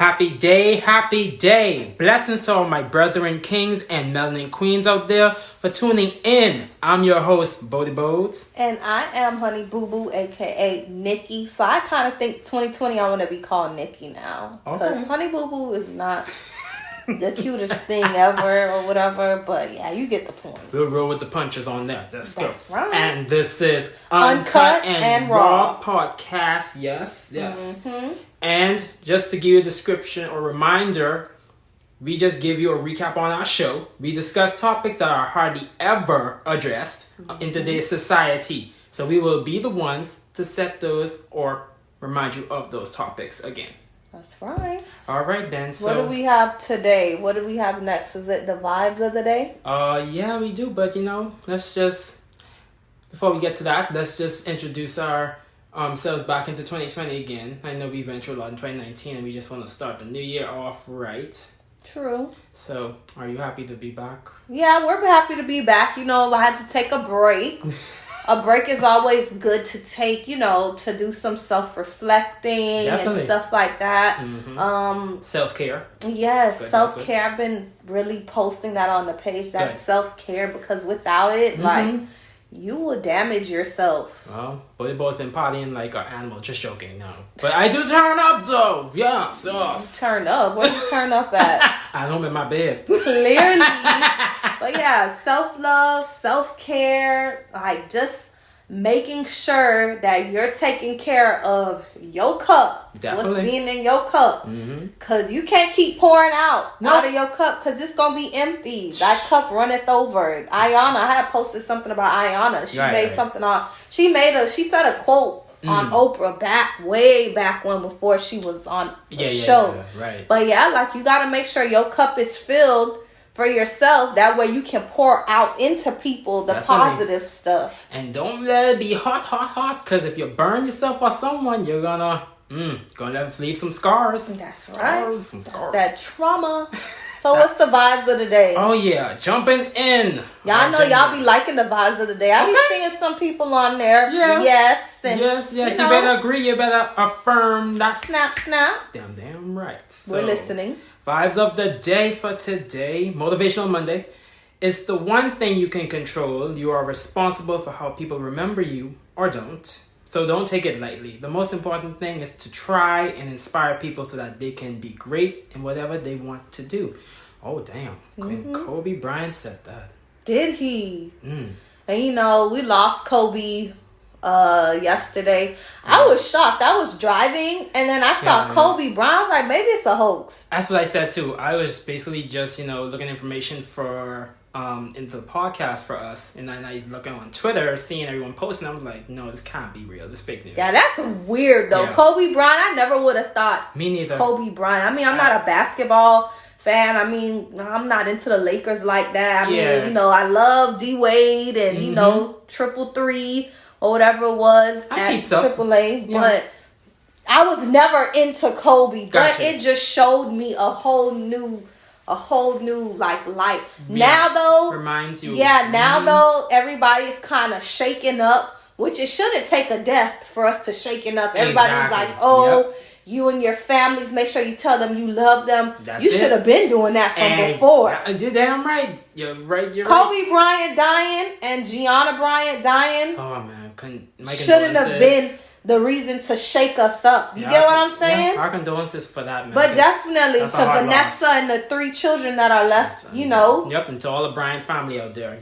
Happy day. Blessings to all my brethren, kings, and melanin queens out there for tuning in. I'm your host, Bodie Bodes. And I am Honey Boo Boo, a.k.a. Nikki. So I kind of think 2020 I want to be called Nikki now. Because Honey Boo Boo is not the cutest thing ever or whatever. But yeah, you get the point. We'll roll with the punches on that. That's right. And this is Uncut and Raw podcast. Yes. Mm-hmm. And just to give you a description or reminder, we just give you a recap on our show. We discuss topics that are hardly ever addressed in today's society. So we will be the ones to set those or remind you of those topics again. That's right. All right, then. So what do we have today? What do we have next? Is it the vibes of the day? Yeah, we do. But, let's just, before we get to that, let's just introduce our selves back into 2020 again. I know we went through a lot in 2019 and we just want to start the new year off right. True. So, are you happy to be back? Yeah, we're happy to be back. I had to take a break. A break is always good to take, to do some self-reflecting and stuff like that. Mm-hmm. Self-care. Yes, good, self-care. I've been really posting that on the page. That's self-care, because without it, you will damage yourself. Well, Buddy Boy's been partying like an animal. Just joking, no. But I do turn up, though. Yes. Turn up? Where you turn up at? At home in my bed. Clearly. But yeah, self-love, self-care, just making sure that you're taking care of your cup. Definitely. What's being in your cup. Because you can't keep pouring out of your cup, because it's going to be empty. That cup runneth over. Ayana, I had posted something about Ayana. She said a quote on Oprah way back when, before she was on the show. Yeah, right. But yeah, you got to make sure your cup is filled for yourself. That way you can pour out into people the positive stuff. And don't let it be hot. Because if you burn yourself or someone, you're gonna leave some scars. That's right. Some scars. That's that trauma. So what's the vibes of the day? Oh yeah, jumping in. Y'all know y'all be liking the vibes of the day. I be seeing some people on there. Yeah. Yes. You better agree. You better affirm that. Snap. Damn right. So, we're listening. Vibes of the day for today, Motivational Monday. It's the one thing you can control. You are responsible for how people remember you or don't. So don't take it lightly. The most important thing is to try and inspire people so that they can be great in whatever they want to do. Oh, damn. When Kobe Bryant said that. Did he? And we lost Kobe yesterday. I was shocked. I was driving and then I saw Kobe Bryant. I was like, maybe it's a hoax. That's what I said too. I was basically just, looking information for into the podcast for us, and then I was looking on Twitter, seeing everyone posting. I was like, no, this can't be real. This fake news. Yeah, that's weird though. Yeah. Kobe Bryant, I never would have thought. Me neither. Kobe Bryant. I mean, I'm not a basketball fan. I mean, I'm not into the Lakers like that. I mean, I love D Wade and 333 or whatever it was at AAA. Yeah. But I was never into Kobe. Gotcha. But it just showed me a whole new light. Yeah. Now though, reminds you. Yeah, now though, everybody's kind of shaking up, which it shouldn't take a death for us to shaking up. Everybody's like, you and your families, make sure you tell them you love them. You should have been doing that from before. You're damn right. You're right. Kobe Bryant dying and Gianna Bryant dying. Oh man, shouldn't have been the reason to shake us up. You get what I'm saying? Yeah, our condolences for that, man. But definitely to Vanessa and the 3 children that are left, Yep, and to all the Bryant family out there,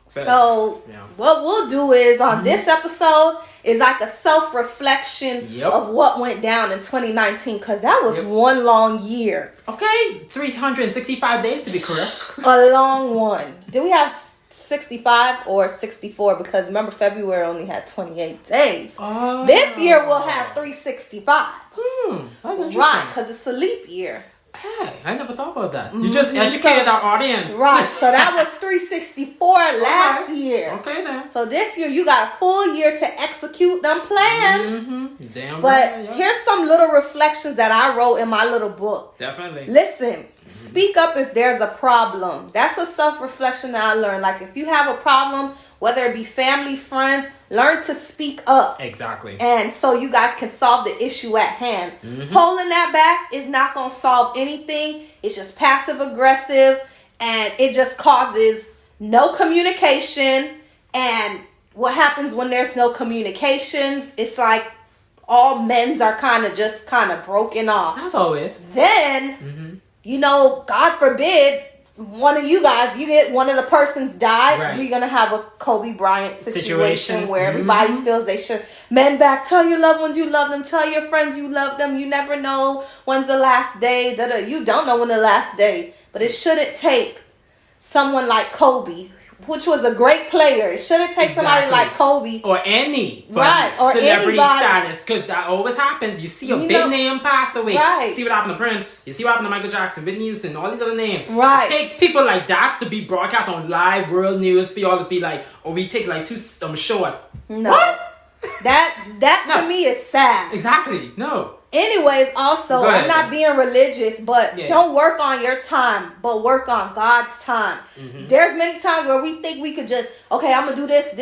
So, what we'll do is, on this episode, is like a self-reflection of what went down in 2019, because that was one long year. Okay, 365 days to be correct. A long one. Did we have 65 or 64? Because remember, February only had 28 days. Oh. This year we'll have 365. That's interesting. Right, because it's a leap year. Hey, I never thought about that. You just educated our audience. Right, so that was 364 last year. Okay, then. So this year you got a full year to execute them plans. Damn but right, here's some little reflections that I wrote in my little book. Definitely. Listen, speak up if there's a problem. That's a self-reflection that I learned. Like, if you have a problem whether it be family, friends, learn to speak up. Exactly. And so you guys can solve the issue at hand. Holding that back is not going to solve anything. It's just passive aggressive, and it just causes no communication. And what happens when there's no communications? It's like all men's are kind of broken off. As always. Then, God forbid, one of you guys, you get one of the persons died, right. You're going to have a Kobe Bryant situation where everybody feels they should. Men back, tell your loved ones you love them. Tell your friends you love them. You never know when's the last day. You don't know when the last day. But it shouldn't take someone like Kobe, which was a great player. It shouldn't take somebody like Kobe. Or any. Right. Or celebrity anybody. Status. Because that always happens. You see a big name pass away. Right. You see what happened to Prince. You see what happened to Michael Jackson, Whitney Houston, all these other names. Right. It takes people like that to be broadcast on live world news for y'all to be like, or we take like 2 short. No. What? That to me is sad. Exactly. No. Anyways, also, I'm not being religious, but don't work on your time, but work on God's time. There's many times where we think we could just, okay, I'm going to do this,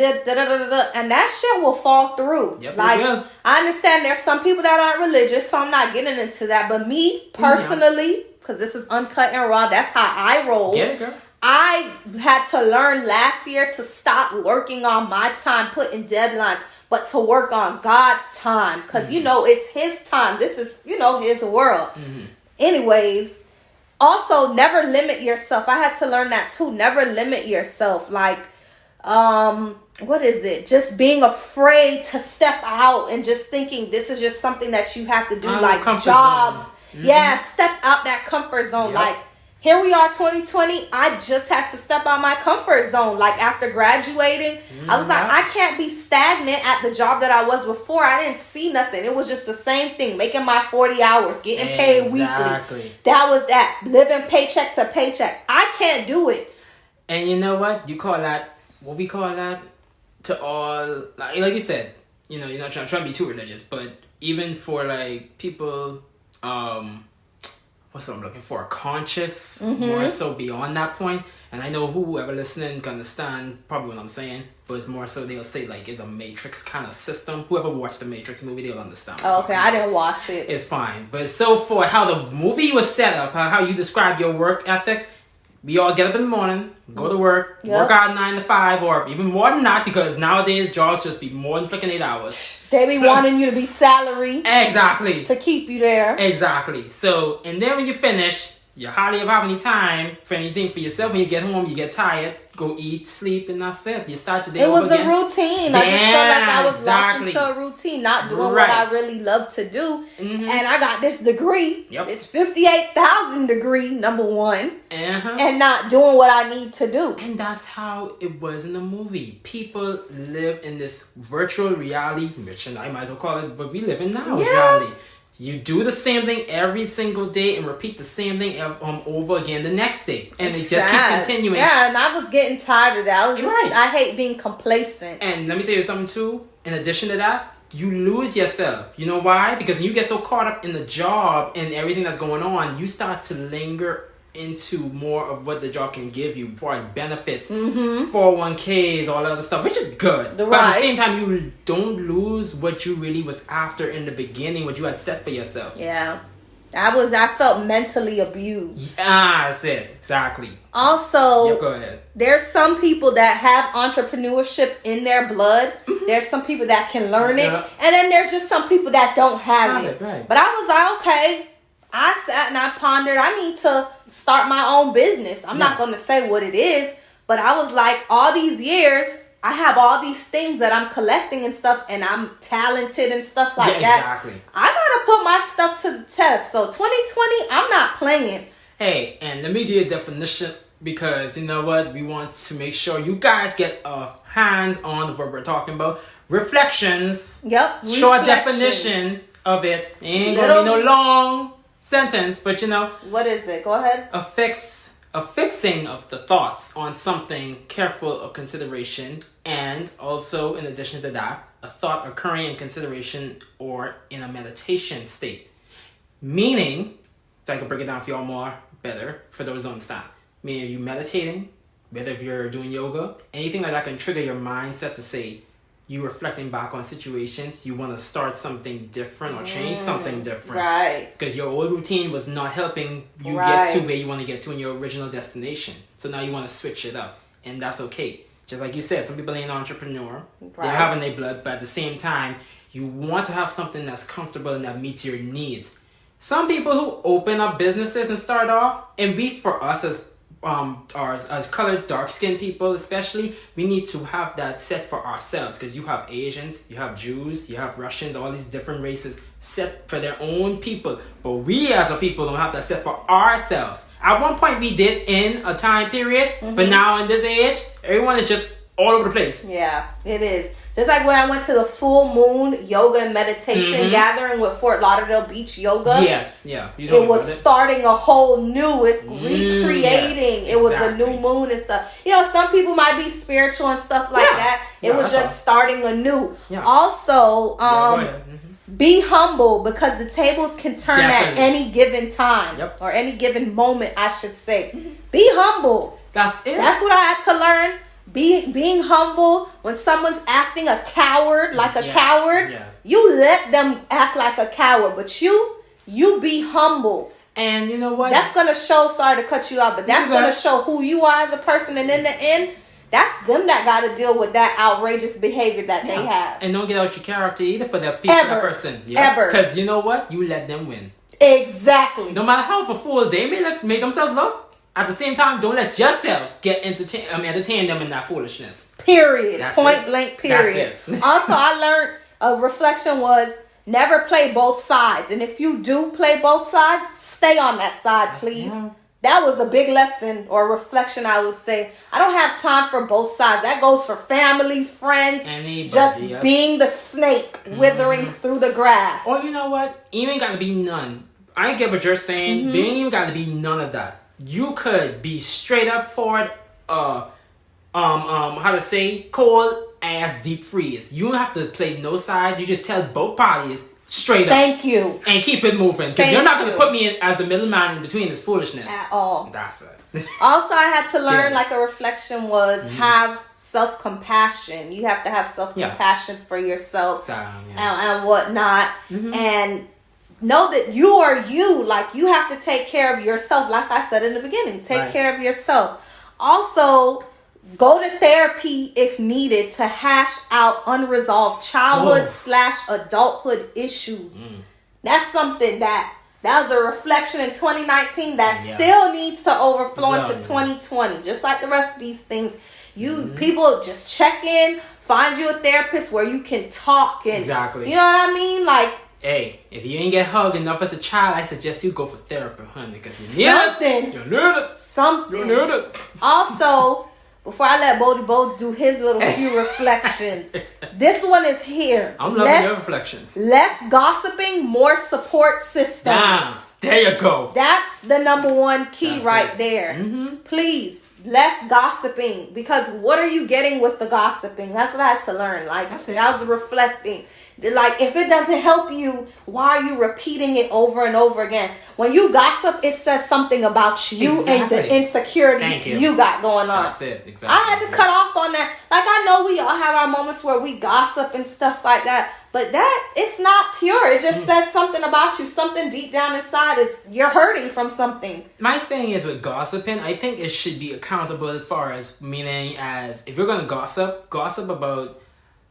and that shit will fall through. Yep, I understand there's some people that aren't religious, so I'm not getting into that. But me, personally, because this is Uncut and Raw, that's how I roll. Get it, girl. I had to learn last year to stop working on my time, putting deadlines, but to work on God's time. Because, it's His time. This is, His world. Anyways, also, never limit yourself. I had to learn that too. Never limit yourself. Like, what is it? Just being afraid to step out and just thinking this is just something that you have to do. Like jobs. Yeah, step out that comfort zone. Yep. Like, here we are, 2020. I just had to step out my comfort zone. Like, after graduating, I was like, I can't be stagnant at the job that I was before. I didn't see nothing. It was just the same thing. Making my 40 hours, getting paid weekly. That was that. Living paycheck to paycheck. I can't do it. And you know what? You call that, what we call that? To all, like you said, you're not trying to be too religious, but even for, like, people, what's what I'm looking for? Conscious, more so beyond that point. And I know whoever listening can understand probably what I'm saying, but it's more so they'll say like it's a Matrix kind of system. Whoever watched the Matrix movie, they'll understand. Oh, okay, I didn't watch it. It's fine. But so for how the movie was set up, how you describe your work ethic, we all get up in the morning, go to work, work out 9 to 5, or even more than that, because nowadays jobs just be more than freaking 8 hours. They be wanting you to be salary. Exactly. To keep you there. Exactly. So, and then when you finish, you hardly ever have any time for anything for yourself. When you get home, you get tired, go eat, sleep, and that's it. You start your day over again. It was a routine. I just felt like I was locked into a routine, not doing what I really love to do. And I got this degree, this 58,000 degree, number one, and not doing what I need to do. And that's how it was in the movie. People live in this virtual reality, which I might as well call it, but we live in now reality. You do the same thing every single day and repeat the same thing over again the next day. And it just keeps continuing. Yeah, and I was getting tired of that. I hate being complacent. And let me tell you something too. In addition to that, you lose yourself. You know why? Because when you get so caught up in the job and everything that's going on, you start to linger into more of what the job can give you for benefits, 401ks, all that other stuff, which is good. But at the same time, you don't lose what you really was after in the beginning, what you had set for yourself. Yeah. I felt mentally abused. That's it. Exactly. Also, go ahead. There's some people that have entrepreneurship in their blood. There's some people that can learn it. And then there's just some people that don't have it. Right. But I was like, okay, I sat and I pondered, I need to start my own business. I'm not going to say what it is, but I was like, all these years, I have all these things that I'm collecting and stuff, and I'm talented and stuff like that. Exactly. I got to put my stuff to the test. So 2020, I'm not playing. Hey, and let me give you a definition, because you know what? We want to make sure you guys get hands on what we're talking about. Reflections. Yep. Short definition of it. Ain't going to be no long sentence, but what is it? Go ahead. A fixing of the thoughts on something, careful of consideration, and also in addition to that, a thought occurring in consideration or in a meditation state. Meaning, so I can break it down for y'all more better for those who don't understand. Meaning, you meditating whether if you're doing yoga, anything like that can trigger your mindset to say, you reflecting back on situations, you want to start something different or change something different. Right. Because your old routine was not helping you get to where you want to get to in your original destination. So now you want to switch it up. And that's okay. Just like you said, some people ain't an entrepreneur. Right. They're having their blood, but at the same time, you want to have something that's comfortable and that meets your needs. Some people who open up businesses and start off, and for us as colored, dark-skinned people especially, we need to have that set for ourselves, because you have Asians, you have Jews, you have Russians, all these different races set for their own people. But we as a people don't have that set for ourselves. At one point we did in a time period, but now in this age, everyone is just all over the place. Yeah, it is. Just like when I went to the full moon yoga and meditation gathering with Fort Lauderdale Beach Yoga. Yes, yeah. It was starting a whole new, it's recreating. It was a new moon and stuff. You know, some people might be spiritual and stuff like that. It was just starting anew. Yeah. Also, be humble, because the tables can turn at any given time. Or any given moment, I should say. Be humble. That's it. That's what I had to learn. Being humble when someone's acting a coward, like a coward, you let them act like a coward, but you be humble. And you know what? That's going to show, sorry to cut you off, but that's going to show who you are as a person. And in the end, that's them that got to deal with that outrageous behavior that they have. And don't get out your character either for that person. Ever. Because you know what? You let them win. Exactly. No matter how of a fool they may make themselves look, at the same time, don't let yourself get entertain them in that foolishness. Period. That's Point blank, period. Also, I learned a reflection was never play both sides. And if you do play both sides, stay on that side, please. That was a big lesson or reflection, I would say. I don't have time for both sides. That goes for family, friends, just being the snake withering through the grass. Or you know what? You ain't got to be none. I get what you're saying. But you ain't even got to be none of that. You could be straight up forward, cold ass deep freeze. You don't have to play no sides. You just tell both parties straight up. Thank you. And keep it moving. Because you're not going to put me in as the middleman in between this foolishness. At all. That's it. Also, I had to learn, like a reflection was, have self-compassion. You have to have self-compassion for yourself and whatnot. And know that you are you. Like, you have to take care of yourself. Like I said in the beginning, take care of yourself. Also, go to therapy if needed to hash out unresolved childhood/adulthood issues. That's something that was a reflection in 2019 that still needs to overflow into 2020. Just like the rest of these things. People just check in, find you a therapist where you can talk. And, you know what I mean? Like, hey, if you ain't get hugged enough as a child, I suggest you go for therapy, honey, because you need it. Something. Also, before I let Bodie Bodes do his little few reflections, this one is here. I'm loving your reflections. Less gossiping, more support systems. There you go. That's the number one key there. Please. Less gossiping, because what are you getting with the gossiping? That's what I had to learn. Like, that was reflecting. Like, if it doesn't help you, why are you repeating it over and over again? When you gossip, it says something about you and the insecurities you got going on. That's it. Exactly. I had to cut off on that. Like, I know we all have our moments where we gossip and stuff like that, but that, it's not pure. It just says something about you. Something deep down inside is, you're hurting from something. My thing is with gossiping, I think it should be accountable as far as, meaning as, if you're going to gossip about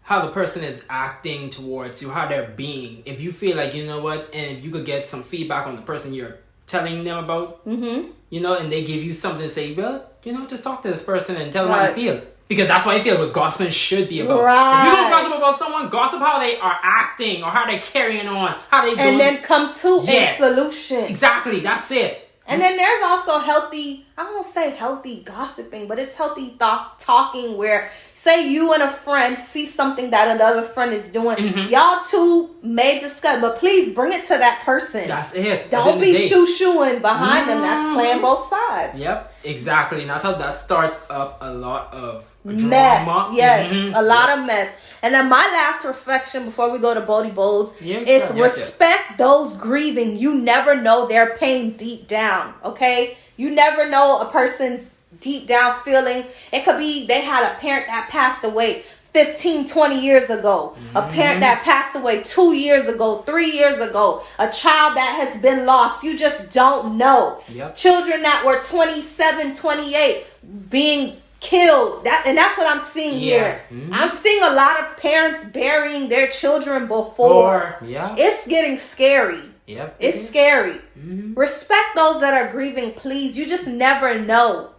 how the person is acting towards you, how they're being. If you feel like, you know what, and if you could get some feedback on the person you're telling them about, you know, and they give you something to say, well, you know, just talk to this person and tell them how you feel. Because that's what I feel what gossiping should be about. If you don't gossip about someone, gossip how they are acting or how they're carrying on, how they doing. And then come to a solution. Exactly, that's it. And then there's also healthy, I won't say healthy gossiping, but it's healthy talking where, say you and a friend see something that another friend is doing. Y'all two may discuss, but please bring it to that person. That's it. Don't be shoo-shooing behind them. That's playing both sides. Yep, exactly. And that's how that starts up a lot of mess. Drama. Yes, a lot of mess. And then my last reflection before we go to Bodie Bodes is respect those grieving. You never know their pain deep down, okay? You never know a person's deep down feeling. It could be they had a parent that passed away 15, 20 years ago. A parent that passed away 2 years ago, 3 years ago. A child that has been lost. You just don't know. Children that were 27, 28 being killed. That's what I'm seeing here. I'm seeing a lot of parents burying their children before. It's getting scary. It's scary. Respect those that are grieving, please. You just never know.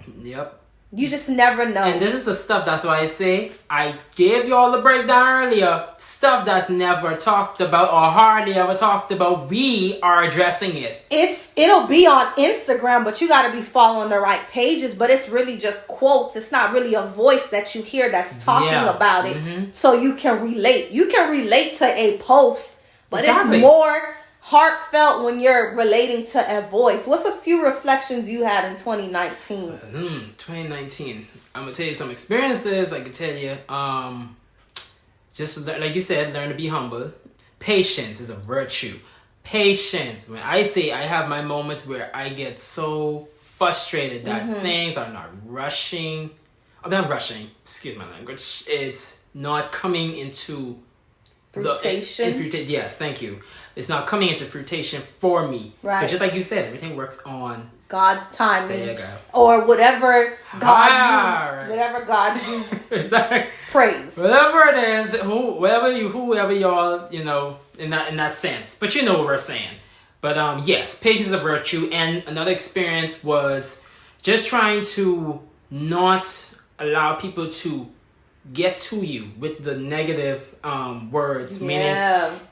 You just never know. And this is the stuff, that's why I say, I gave you all the breakdown earlier. Stuff that's never talked about or hardly ever talked about. We are addressing it. It'll be on Instagram, but you got to be following the right pages. But it's really just quotes. It's not really a voice that you hear that's talking about it. So you can relate. You can relate to a post, but it's more heartfelt when you're relating to a voice. What's a few reflections you had in 2019? 2019. I'm gonna tell you some experiences. I can tell you, just like you said, learn to be humble. Patience is a virtue. Patience. When I say I have my moments where I get so frustrated that things are not rushing. I'm not rushing. Excuse my language. It's not coming into fruition. Yes, thank you. It's not coming into fruition for me. Right. But just like you said, everything works on God's timing. There you go. Or whatever God you exactly. praise. Whatever it is, whoever y'all, in that sense. But you know what we're saying. But yes, patience is a virtue. And another experience was just trying to not allow people to get to you with the negative words. Meaning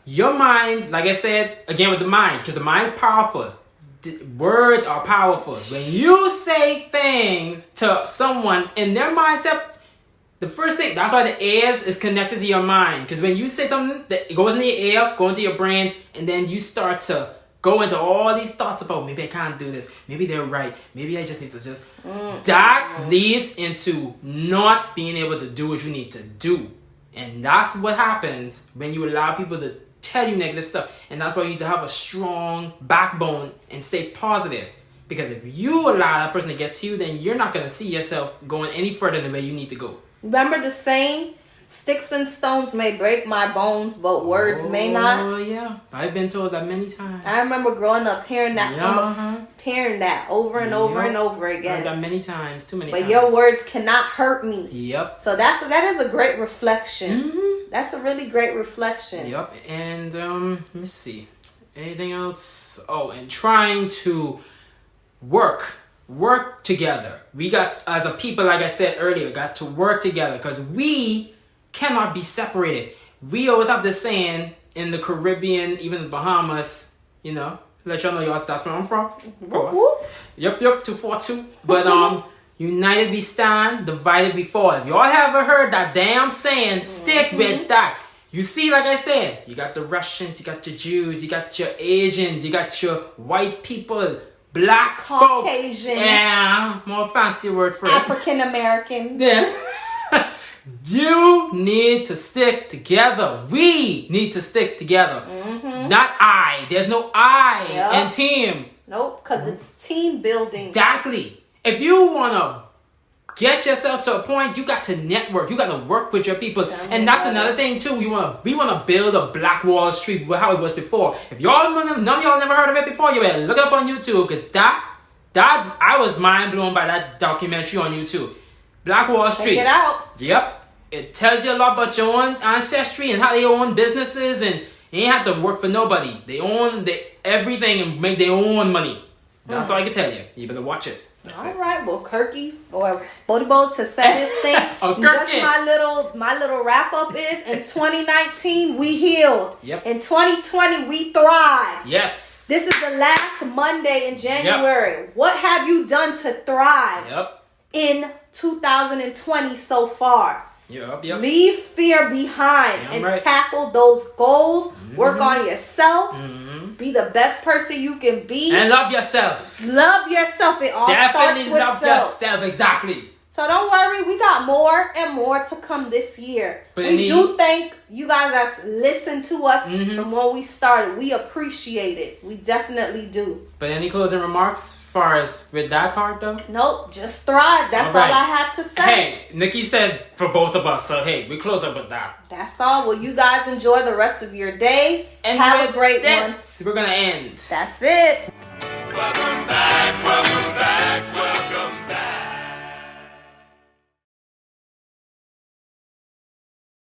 your mind, like I said, again with the mind, because the mind's powerful. Words are powerful. When you say things to someone in their mindset, the first thing, that's why the ears is connected to your mind. Because when you say something, that it goes in your ear, go into your brain, and then you start to go into all these thoughts about, maybe I can't do this, maybe they're right, maybe I just need to that leads into not being able to do what you need to do. And that's what happens when you allow people to tell you negative stuff. And that's why you need to have a strong backbone and stay positive. Because if you allow that person to get to you, then you're not going to see yourself going any further than where you need to go. Remember the saying, sticks and stones may break my bones, but words may not. Oh, yeah. I've been told that many times. I remember growing up hearing that hearing that over and over and over again. I've done many times, too many times. But your words cannot hurt me. Yep. So that is a great reflection. That's a really great reflection. Yep. And let me see. Anything else? Oh, and trying to work together. We got, as a people, like I said earlier, got to work together because we cannot be separated. We always have this saying in the Caribbean, even the Bahamas, let y'all know that's where I'm from. Of course. Yep, 242. But united we stand, divided we fall. If y'all haven't heard that damn saying, stick with that. You see, like I said, you got the Russians, you got your Jews, you got your Asians, you got your white people, black Caucasian. Folks. Yeah, more fancy word for it. African American. Yeah. You need to stick together. We need to stick together. Not I. There's no I in team. Nope, because it's team building. Exactly. If you want to get yourself to a point, you got to network. You got to work with your people. And that's another thing too. We want to build a Black Wall Street how it was before. If none of y'all never heard of it before, you better look it up on YouTube, because that I was mind blown by that documentary on YouTube. Black Wall Street. Check it out. Yep. It tells you a lot about your own ancestry and how they own businesses, and they ain't have to work for nobody. They own everything and make their own money. That's all I can tell you. You better watch it. All right, well, Kirky or Bodie Boats to say his thing. Just my little wrap up is, in 2019 we healed. Yep. In 2020 we thrive. Yes. This is the last Monday in January. Yep. What have you done to thrive in 2020 so far? Yep. Leave fear behind and tackle those goals. Work on yourself. Be the best person you can be. And love yourself. Love yourself. It all starts with love self. Yourself. Exactly. So don't worry, we got more and more to come this year. But we do thank you guys that's listened to us from when we started. We appreciate it. We definitely do. But any closing remarks as far as with that part though? Nope, just thrive. That's all I had to say. Hey, Nikki said for both of us, so hey, we close up with that. That's all. Well, you guys enjoy the rest of your day. And have a great one. We're gonna end. That's it.